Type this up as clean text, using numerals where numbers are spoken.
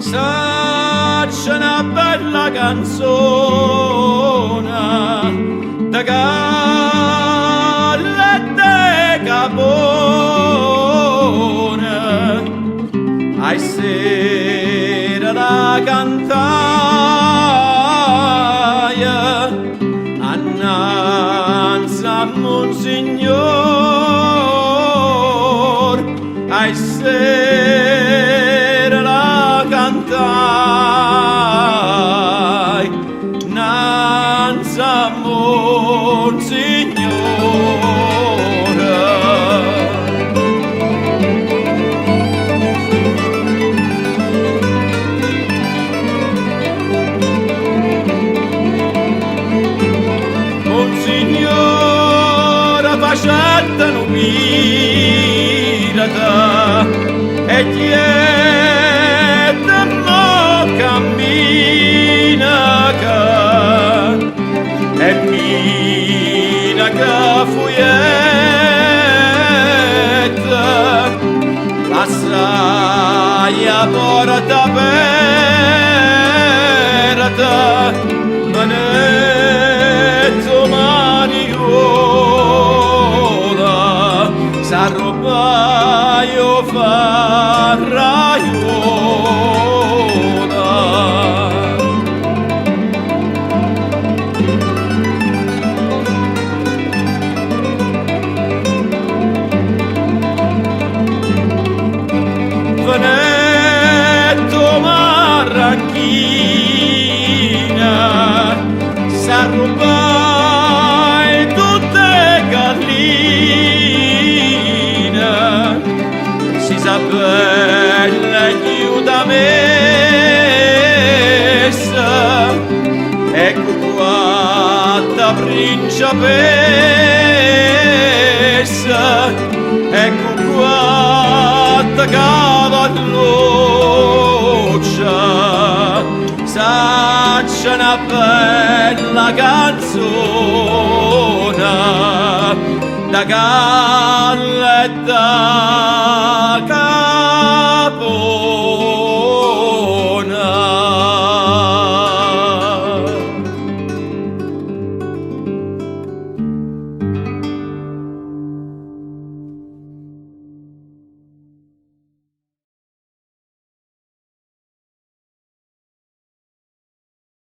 Saccia una bella canzone da galle e de capone ai sera da cantaia annanzi a Monsignor ai sera da cantai innanzi a Monsignor. Monsignore facetta un pirata e dietro mo cammina e mina che fuietta passai a porta aperta manetto maniola s'arrobaio farraiola. Venetto Marranchina s'arrobai tutte galline si Isabella aiuta messa ecco quanta principessa ecco quanta cavalluccia saccia una bella canzone da galletta